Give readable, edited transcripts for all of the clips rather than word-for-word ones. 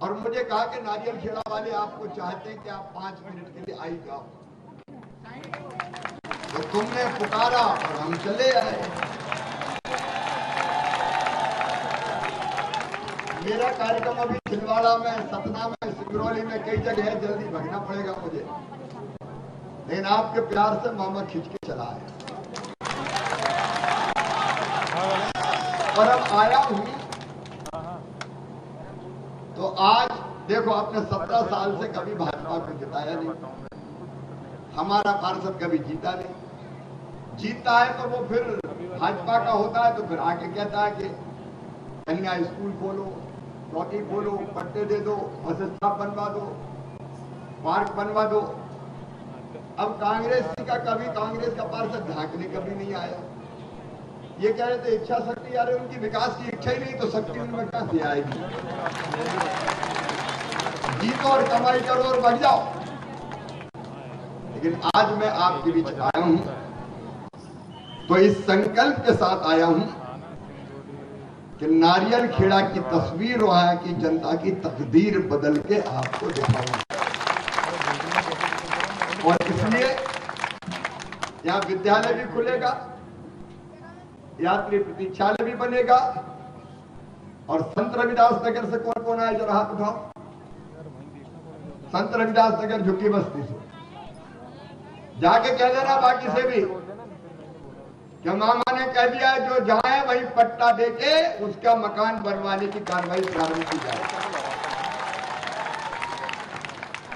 और मुझे कहा कि नारियल खेड़ा वाले आपको चाहते हैं कि आप 5 मिनट के लिए आई जाओ। तो तुमने पुकारा और हम चले आए। मेरा कार्यक्रम अभी छिंदवाड़ा में, सतना में, सिंगरौली में, कई जगह है, जल्दी भागना पड़ेगा मुझे, लेकिन आपके प्यार से मामा खींच के चला आया। और अब आया हूं तो आज देखो, आपने 17 साल से कभी भाजपा को जिताया नहीं, हमारा पार्षद कभी जीता नहीं। जीतता है तो वो फिर भाजपा का होता है, तो फिर आके कहता है कि कन्या स्कूल खोलो, चौकी खोलो, पट्टे दे दो, बस स्टॉप बनवा दो, पार्क बनवा दो। अब कांग्रेस का कभी कांग्रेस का पार्षद झांकने कभी नहीं आया। ये कह रहे थे इच्छा शक्ति, अरे उनकी विकास की इच्छा ही नहीं तो शक्ति उनमें कहां से आएगी। जीतो और कमाई करो और बढ़ जाओ। लेकिन आज मैं आपके बीच आया हूं तो इस संकल्प के साथ आया हूं कि नारियल खेड़ा की तस्वीर वहां की जनता की तकदीर बदल के आपको दिखाऊंगा। और इसलिए यहां विद्यालय भी खुलेगा, यात्री प्रतीक्षालय भी बनेगा। और संत रविदास नगर से कौन कौन आए, जरा हाथ उठाओ। संत रविदास नगर झुग्गी बस्ती से जाके कह देना बाकी से भी कि मामा ने कह दिया है जो जहां है वहीं पट्टा देके उसका मकान बनवाने की कार्रवाई प्रारंभ की जाए।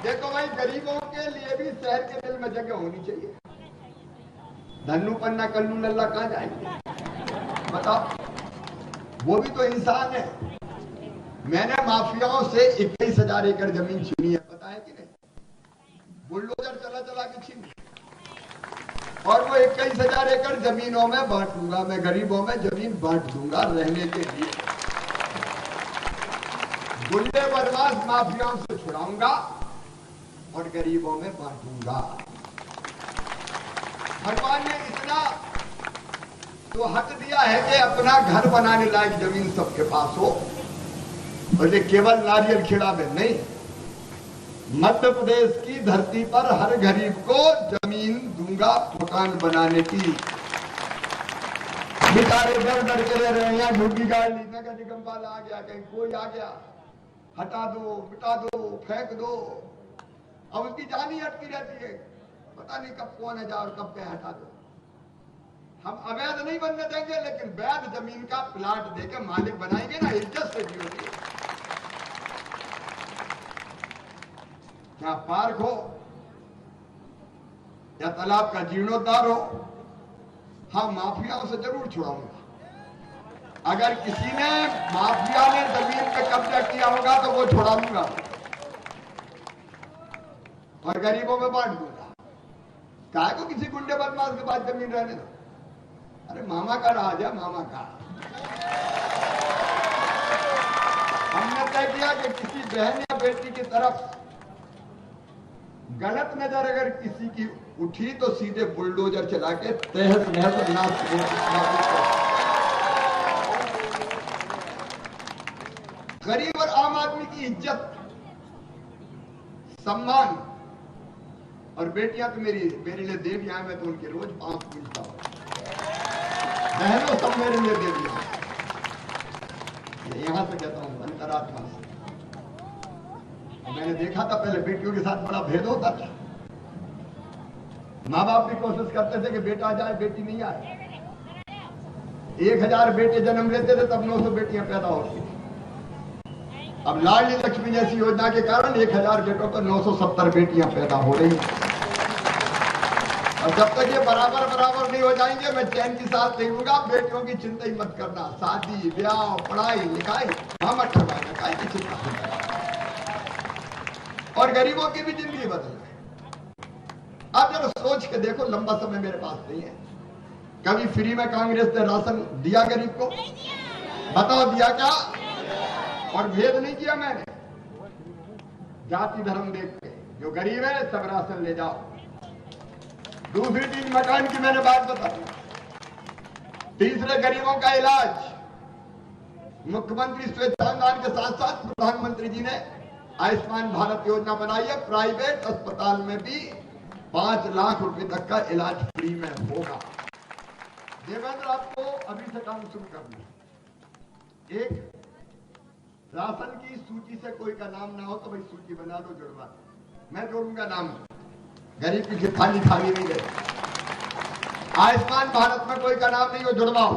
देखो भाई, गरीबों के लिए भी शहर के दिल में जगह होनी चाहिए। धन्नू पन्ना कल्लू लल्ला कहां जाएंगे बताओ, वो भी तो इंसान है। मैंने माफियाओं से 21,000 एकड़ जमीन छीनी है, पता है कि नहीं? बुलडोजर चला चला के छीनी, और वो 21,000 एकड़ जमीनों में बांट दूंगा। मैं गरीबों में जमीन बांट दूंगा रहने के लिए। गुंडे बदमाश माफियाओं से छुड़ाऊंगा और गरीबों में बांटूंगा। भगवान ने इतना तो हक दिया है कि अपना घर बनाने लायक जमीन सबके पास हो। और ये केवल नारियल खेड़ा में नहीं, मध्य प्रदेश की धरती पर हर गरीब को जमीन दूंगा मकान बनाने की। बेचारे डर डर के रह रहे हैं, झुग्गी गाड़ ली, नगर निगम वाला आ गया, कहीं कोई आ गया, हटा दो, मिटा दो, फेंक दो। अब उसकी जान ही अटकी रहती है, पता नहीं कब कौन है जा और कब क्या हटा दो। हम अवैध नहीं बनने देंगे, लेकिन वैध जमीन का प्लाट देके मालिक बनाएंगे ना, इज्जत से जियोगे। क्या पार्क हो या तालाब का जीर्णोद्धार हो, हाँ माफियाओं से जरूर छुड़ाऊंगा। अगर किसी ने माफिया ने जमीन पे कब्जा किया होगा तो वो छुड़ा दूंगा और गरीबों में बांट दूंगा। काय को किसी गुंडे बदमाश के पास जमीन रहने दो। अरे मामा का राज है, मामा का। हमने तय किया कि किसी बहन या बेटी की तरफ गलत नजर अगर किसी की उठी तो सीधे बुलडोजर चला के तहस नहस नाश। गरीब और आम आदमी की इज्जत, सम्मान, और बेटियां तो मेरे लिए देवियां, मैं तो उनके रोज पांव पूजता हूं। बहनों सब मेरे लिए देवियां, यहां से कहता हूं अंतरात्मा से। मैंने देखा था पहले बेटियों के साथ बड़ा भेद होता था। माँ बाप भी कोशिश करते थे कि बेटा जाए बेटी नहीं आए। 1000 बेटे जन्म लेते थे तब 900 बेटियां पैदा होती थी। अब लाडली लक्ष्मी जैसी योजना के कारण 1000 बेटों पर 970 बेटियां पैदा हो रही हैं। और जब तक ये बराबर बराबर नहीं हो जाएंगे मैं चैन की सांस नहीं लूंगा। बेटियों की चिंता ही मत करना, शादी ब्याह पढ़ाई लिखाई हम अठवाना काय की चिंता। और गरीबों की भी जिंदगी बदल गई। अब जरा सोच के देखो, लंबा समय मेरे पास नहीं है। कभी फ्री में कांग्रेस ने राशन दिया गरीब को? बताओ दिया क्या? और भेद नहीं किया मैंने, जाति धर्म देख के। जो गरीब है सब राशन ले जाओ। दूसरी चीज मकान की मैंने बात बता दी। तीसरे गरीबों का इलाज मुख्यमंत्री स्वेच्छांदान के साथ साथ प्रधानमंत्री जी ने आयुष्मान भारत योजना बनाई है, प्राइवेट अस्पताल में भी 5 लाख रुपए तक का इलाज फ्री में होगा। देवेंद्र, आपको अभी से काम शुरू करना है। एक, राशन की सूची से कोई का नाम ना हो तो भाई सूची बना दो, जुड़वा दो। मैं जोड़ूंगा नाम, गरीब की थाली खाली नहीं रहे। आयुष्मान भारत में कोई का नाम नहीं हो, जुड़वाओ।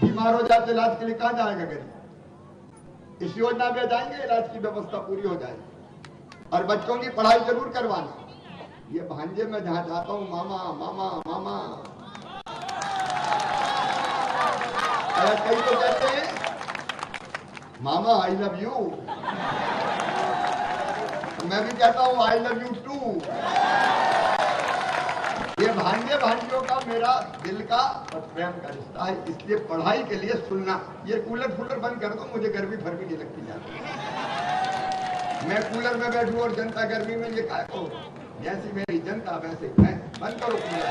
बीमार हो जाते इलाज के लिए कहां जाएगा गरीब? इस योजना में जाएंगे, इलाज की व्यवस्था पूरी हो जाएगी। और बच्चों की पढ़ाई जरूर करवाना। ये भांजे में जहां जाता हूं, मामा मामा मामा, कई तो कहते हैं मामा आई लव यू, मैं भी कहता हूं आई लव यू टू। ये भांजे भांजियों का मेरा दिल का और प्रेम का रिश्ता है, इसलिए पढ़ाई के लिए सुनना। ये कूलर फूलर बंद कर दो, मुझे गर्मी फर्मी नहीं लगती जाती। मैं कूलर में बैठूं और जनता गर्मी में ये काय को, जैसी मेरी जनता वैसे मैं। बंद करो कूलर।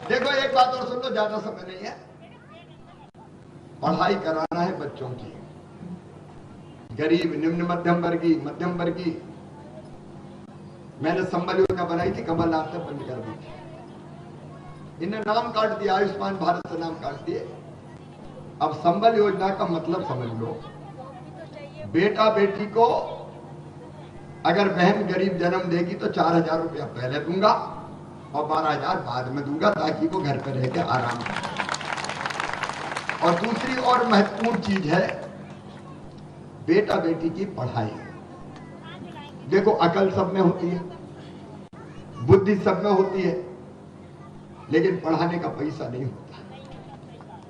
देखो एक बात और सुन लो, ज्यादा समय नहीं है। पढ़ाई कराना है बच्चों की, गरीब, निम्न मध्यम वर्गीय, मध्यम वर्गीय। मैंने संबल योजना बनाई थी, कमलनाथ ने बंद कर दी थी। इन्हें नाम काट दिया, आयुष्मान भारत से नाम काट दिए। अब संबल योजना का मतलब समझ लो, बेटा बेटी को अगर बहन गरीब जन्म देगी तो 4,000 रुपया पहले दूंगा और 12,000 बाद में दूंगा, ताकि वो घर पर रह के आराम करे। और दूसरी और महत्वपूर्ण चीज है बेटा बेटी की पढ़ाई। देखो अकल सब में होती है, बुद्धि सब में होती है, लेकिन पढ़ाने का पैसा नहीं होता।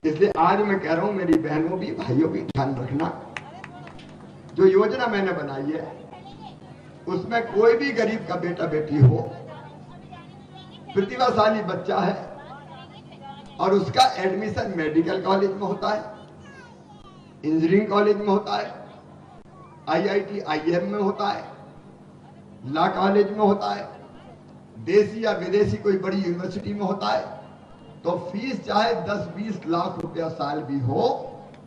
इसलिए आज मैं कह रहा हूं, मेरी बहनों भी भाइयों भी ध्यान रखना। जो योजना मैंने बनाई है उसमें कोई भी गरीब का बेटा बेटी हो, प्रतिभाशाली बच्चा है और उसका एडमिशन मेडिकल कॉलेज में होता है, इंजीनियरिंग कॉलेज में होता है, IIT IIM में होता है, लॉ कॉलेज में होता है, देसी या विदेशी कोई बड़ी यूनिवर्सिटी में होता है, तो फीस चाहे 10-20 लाख रुपया साल भी हो,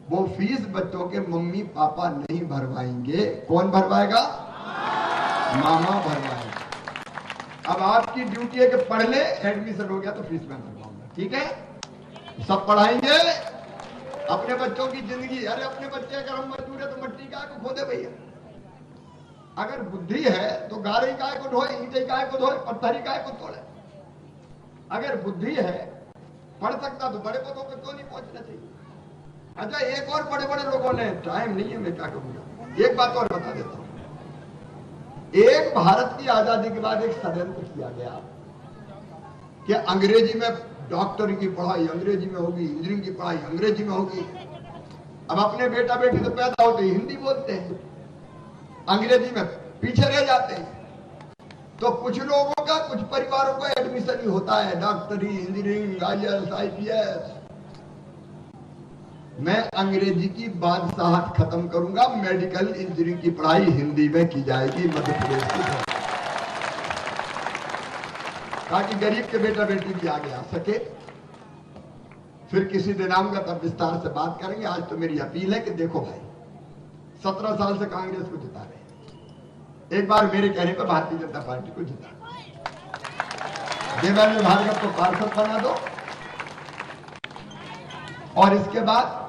वो फीस बच्चों के मम्मी पापा नहीं भरवाएंगे। कौन भरवाएगा? मामा भरवाएंगे। अब आपकी ड्यूटी है कि पढ़ ले, एडमिशन हो गया तो फीस मैं भरवाऊंगा, ठीक है? सब पढ़ाएंगे अपने बच्चों की जिंदगी। अरे अपने बच्चे अगर हम मजदूर है तो मट्टी काय को खोदे भैया। अगर बुद्धि है तो गाड़ी काय को ढोए, ईंटे काय को ढोए, पत्थरी काय को तोड़े। अगर बुद्धि है, पढ़ सकता तो बड़े पदों पर क्यों नहीं पहुंचना चाहिए? अच्छा, एक और बड़े बड़े लोगों ने, टाइम नहीं है मैं क्या कहूंगा, एक बात और बता देता हूं। एक भारत की आजादी के बाद एक षड्यंत्र किया गया कि अंग्रेजी में डॉक्टरी की पढ़ाई अंग्रेजी में होगी, इंजीनियरिंग की पढ़ाई अंग्रेजी में होगी। अब अपने बेटा बेटी तो पैदा होते ही हिंदी बोलते हैं, अंग्रेजी में पीछे रह जाते हैं। तो कुछ लोगों का, कुछ परिवारों का एडमिशन ही होता है डॉक्टरी, इंजीनियरिंग, IAS IPS। मैं अंग्रेजी की बादशाहत खत्म करूंगा, मेडिकल इंजीनियरिंग की पढ़ाई हिंदी में की जाएगी मध्य प्रदेश की, ताकि गरीब के बेटा बेटी भी आगे आ सके। फिर किसी दिन आऊंगा तब विस्तार से बात करेंगे। आज तो मेरी अपील है कि देखो भाई, 17 साल से कांग्रेस को जिता रहे, एक बार मेरे कहने पर भारतीय जनता पार्टी को जिता, देवेंद्र भार्गव को पार्षद बना दो, और इसके बाद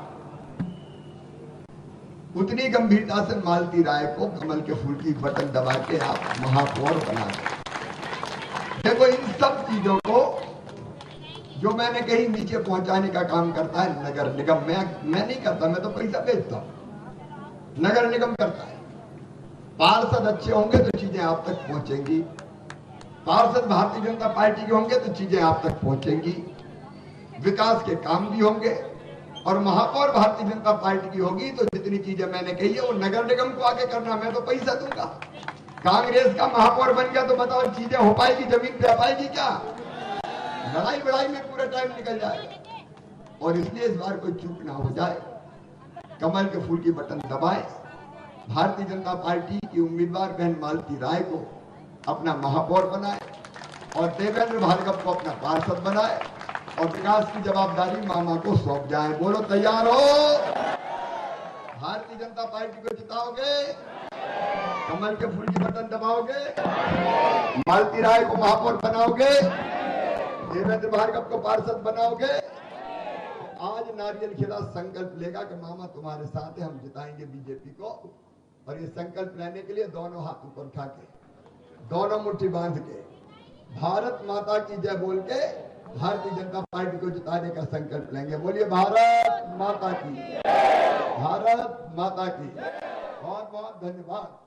उतनी गंभीरता से मालती राय को कमल के फूल की बटन दबा के आप महापौर बना दो। देखो इन सब चीजों को जो मैंने कहीं नीचे पहुंचाने का काम करता है नगर निगम। मैं नहीं करता, मैं तो पैसा भेजता हूं, नगर निगम करता है। पार्षद अच्छे होंगे तो चीजें आप तक पहुंचेंगी, पार्षद भारतीय जनता पार्टी के होंगे तो चीजें आप तक पहुंचेंगी, विकास के काम भी होंगे। और महापौर भारतीय जनता पार्टी की होगी तो जितनी चीजें मैंने कही है वो नगर निगम को आगे करना, मैं तो पैसा दूंगा। कांग्रेस का महापौर बन गया तो बताओ चीजें हो पाएगी, जमीन पे आ पाएगी क्या? लड़ाई बड़ाई में पूरा टाइम निकल जाएगा। और इसलिए इस बार कोई चूक ना हो जाए, कमल के फूल की बटन दबाए, भारतीय जनता पार्टी की उम्मीदवार बहन मालती राय को अपना महापौर बनाए और देवेंद्र भार्गव को अपना पार्षद बनाए और विकास की जवाबदारी मामा को सौंप जाए। बोलो तैयार हो? भारतीय जनता पार्टी को जिताओगे, कमल के फूल की बटन दबाओगे, मालती राय को महापौर बनाओगे, देवेंद्र भार्गव को पार्षद बनाओगे। आज नारियल खिला संकल्प लेगा कि मामा तुम्हारे साथ है, हम जिताएंगे बीजेपी को। और ये संकल्प लेने के लिए दोनों हाथ ऊपर उठा के, दोनों मुट्ठी बांध के, भारत माता की जय बोल के भारतीय जनता पार्टी को जिताने का संकल्प लेंगे। बोलिए भारत माता की, भारत माता की। बहुत बहुत धन्यवाद।